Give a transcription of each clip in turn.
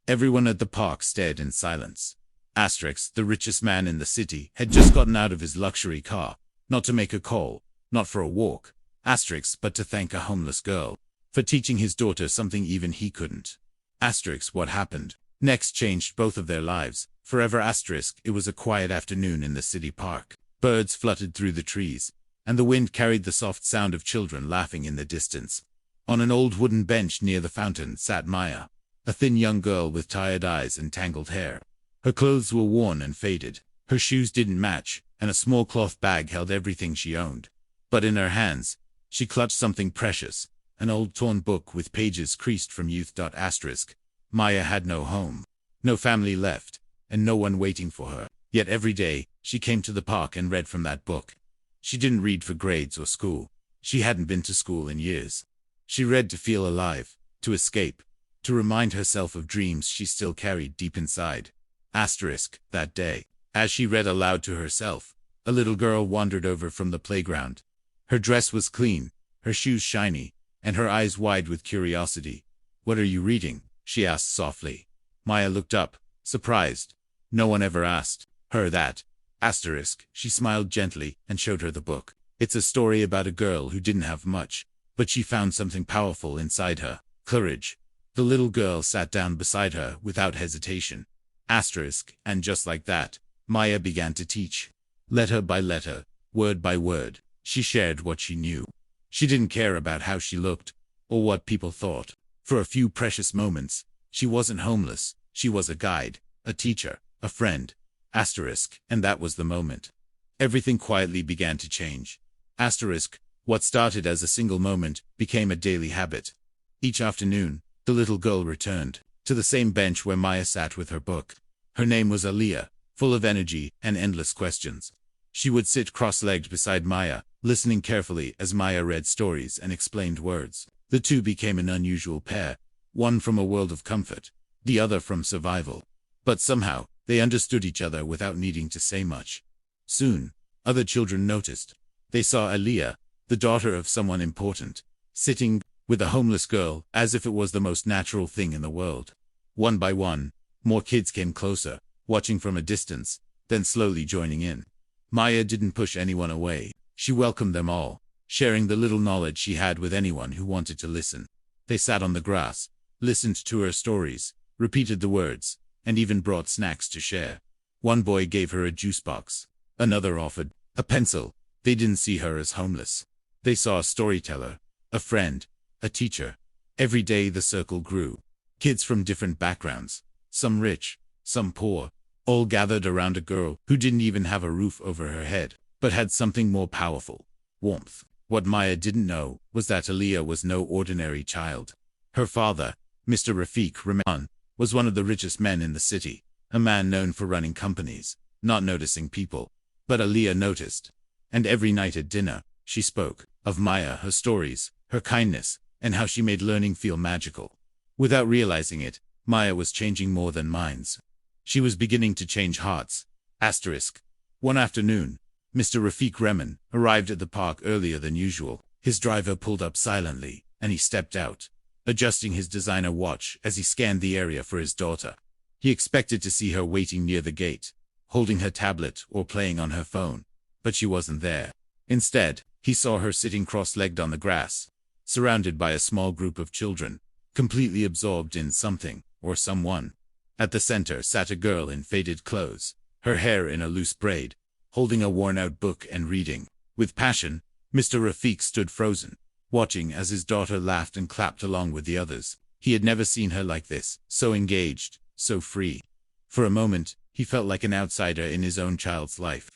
Everyone at the park stared in silence. Asterisk, the richest man in the city, had just gotten out of his luxury car, not to make a call, not for a walk, asterisk, but to thank a homeless girl for teaching his daughter something even he couldn't. Asterisk, what happened next changed both of their lives forever. Asterisk, it was a quiet afternoon in the city park. Birds fluttered through the trees, and the wind carried the soft sound of children laughing in the distance. On an old wooden bench near the fountain sat Maya, a thin young girl with tired eyes and tangled hair. Her clothes were worn and faded, her shoes didn't match, and a small cloth bag held everything she owned. But in her hands, she clutched something precious, an old torn book with pages creased from youth. Asterisk, Maya had no home, no family left, and no one waiting for her. Yet every day, she came to the park and read from that book. She didn't read for grades or school. She hadn't been to school in years. She read to feel alive, to escape, to remind herself of dreams she still carried deep inside. Asterisk, that day, as she read aloud to herself, a little girl wandered over from the playground. Her dress was clean, her shoes shiny, and her eyes wide with curiosity. "What are you reading?" she asked softly. Maya looked up, surprised. No one ever asked her that. Asterisk, she smiled gently and showed her the book. It's a story about a girl who didn't have much, but she found something powerful inside her. Courage. The little girl sat down beside her without hesitation. Asterisk, and just like that, Maya began to teach. Letter by letter, word by word, she shared what she knew. She didn't care about how she looked, or what people thought. For a few precious moments, she wasn't homeless, she was a guide, a teacher, a friend. Asterisk, and that was the moment. Everything quietly began to change. Asterisk, what started as a single moment became a daily habit. Each afternoon, the little girl returned to the same bench where Maya sat with her book. Her name was Aliyah, full of energy and endless questions. She would sit cross-legged beside Maya, listening carefully as Maya read stories and explained words. The two became an unusual pair, one from a world of comfort, the other from survival. But somehow, they understood each other without needing to say much. Soon, other children noticed. They saw Aliyah, the daughter of someone important, sitting with a homeless girl as if it was the most natural thing in the world. One by one, more kids came closer, watching from a distance, then slowly joining in. Maya didn't push anyone away. She welcomed them all, sharing the little knowledge she had with anyone who wanted to listen. They sat on the grass, listened to her stories, repeated the words, and even brought snacks to share. One boy gave her a juice box. Another offered a pencil. They didn't see her as homeless. They saw a storyteller, a friend, a teacher. Every day the circle grew. Kids from different backgrounds, some rich, some poor, all gathered around a girl who didn't even have a roof over her head, but had something more powerful: warmth. What Maya didn't know was that Aliyah was no ordinary child. Her father, Mr. Rafiq Rahman, was one of the richest men in the city, a man known for running companies, not noticing people. But Aliyah noticed. And every night at dinner, she spoke of Maya, her stories, her kindness, and how she made learning feel magical. Without realizing it, Maya was changing more than minds. She was beginning to change hearts. Asterisk. One afternoon, Mr. Rafiq Rahman arrived at the park earlier than usual. His driver pulled up silently, and he stepped out, adjusting his designer watch as he scanned the area for his daughter. He expected to see her waiting near the gate, holding her tablet or playing on her phone, but she wasn't there. Instead, he saw her sitting cross-legged on the grass, surrounded by a small group of children, completely absorbed in something or someone. At the center sat a girl in faded clothes, her hair in a loose braid, holding a worn-out book and reading. With passion, Mr. Rafiq stood frozen, watching as his daughter laughed and clapped along with the others. He had never seen her like this, so engaged, so free. For a moment, he felt like an outsider in his own child's life.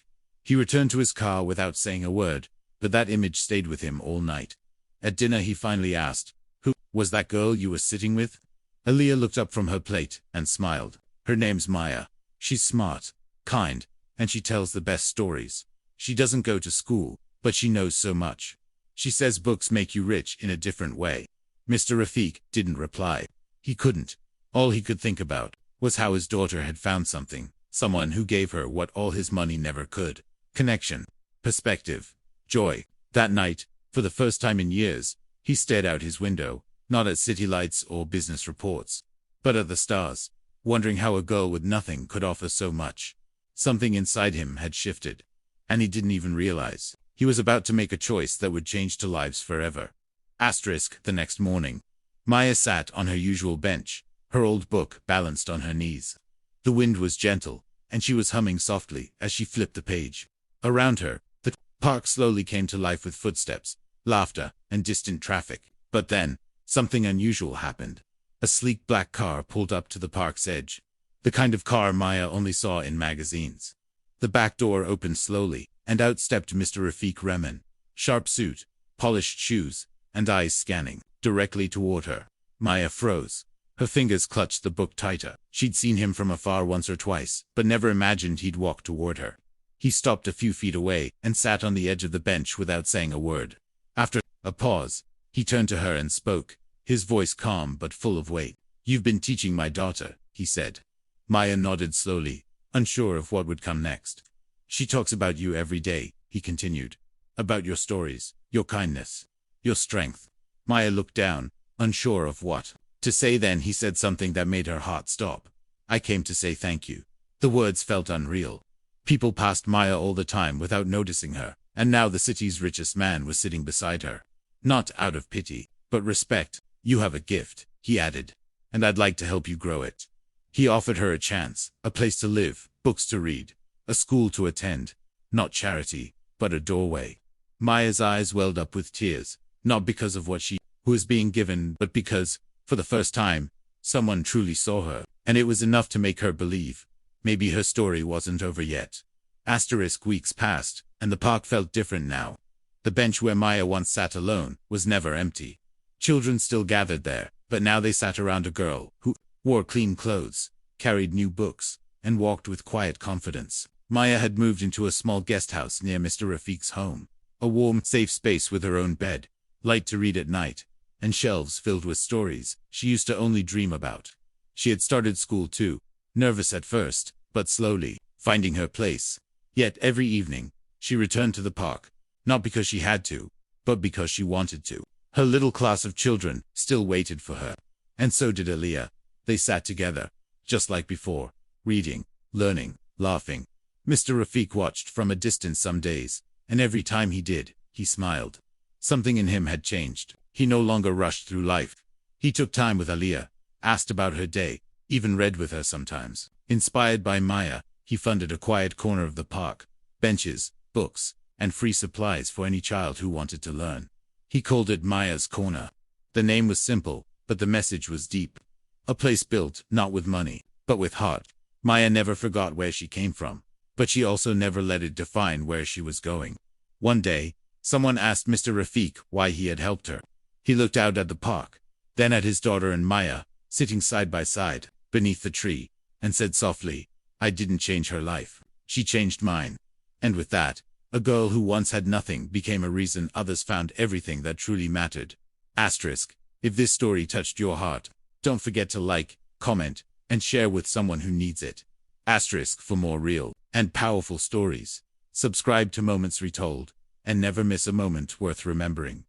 He returned to his car without saying a word, but that image stayed with him all night. At dinner he finally asked, "Who was that girl you were sitting with?" Aliyah looked up from her plate and smiled. "Her name's Maya. She's smart, kind, and she tells the best stories. She doesn't go to school, but she knows so much. She says books make you rich in a different way." Mr. Rafiq didn't reply. He couldn't. All he could think about was how his daughter had found something, someone who gave her what all his money never could: connection, perspective, joy. That night, for the first time in years, he stared out his window, not at city lights or business reports, but at the stars. wondering how a girl with nothing could offer so much. Something inside him had shifted, and he didn't even realize. He was about to make a choice that would change two lives forever. The next morning, Maya sat on her usual bench, her old book balanced on her knees. The wind was gentle, and she was humming softly as she flipped the page. Around her, the park slowly came to life with footsteps, laughter, and distant traffic. But then, something unusual happened. A sleek black car pulled up to the park's edge. The kind of car Maya only saw in magazines. The back door opened slowly, and out stepped Mr. Rafiq Rehman. Sharp suit, polished shoes, and eyes scanning directly toward her. Maya froze. Her fingers clutched the book tighter. She'd seen him from afar once or twice, but never imagined he'd walk toward her. He stopped a few feet away and sat on the edge of the bench without saying a word. After a pause, he turned to her and spoke, his voice calm but full of weight. "You've been teaching my daughter," he said. Maya nodded slowly, unsure of what would come next. "She talks about you every day," he continued. "About your stories, your kindness, your strength." Maya looked down, unsure of what to say. Then he said something that made her heart stop. "I came to say thank you." The words felt unreal. People passed Maya all the time without noticing her, and now the city's richest man was sitting beside her. "Not out of pity, but respect. You have a gift," he added, "and I'd like to help you grow it." He offered her a chance, a place to live, books to read, a school to attend. Not charity, but a doorway. Maya's eyes welled up with tears, not because of what she was being given, but because, for the first time, someone truly saw her, and it was enough to make her believe. Maybe her story wasn't over yet. Weeks passed, and the park felt different now. The bench where Maya once sat alone was never empty. Children still gathered there, but now they sat around a girl who wore clean clothes, carried new books, and walked with quiet confidence. Maya had moved into a small guest house near Mr. Rafiq's home. A warm, safe space with her own bed, light to read at night, and shelves filled with stories she used to only dream about. She had started school too, nervous at first, but slowly finding her place. Yet every evening, she returned to the park, not because she had to, but because she wanted to. Her little class of children still waited for her. And so did Aliyah. They sat together, just like before, reading, learning, laughing. Mr. Rafiq watched from a distance some days, and every time he did, he smiled. Something in him had changed. He no longer rushed through life. He took time with Aliyah, asked about her day, even read with her sometimes. Inspired by Maya, he funded a quiet corner of the park, benches, books, and free supplies for any child who wanted to learn. He called it Maya's Corner. The name was simple, but the message was deep. A place built, not with money, but with heart. Maya never forgot where she came from, but she also never let it define where she was going. One day, someone asked Mr. Rafiq why he had helped her. He looked out at the park, then at his daughter and Maya, sitting side by side, beneath the tree, and said softly, "I didn't change her life. She changed mine." And with that, a girl who once had nothing became a reason others found everything that truly mattered. If this story touched your heart, don't forget to like, comment, and share with someone who needs it. For more real and powerful stories. Subscribe to Moments Retold, and never miss a moment worth remembering.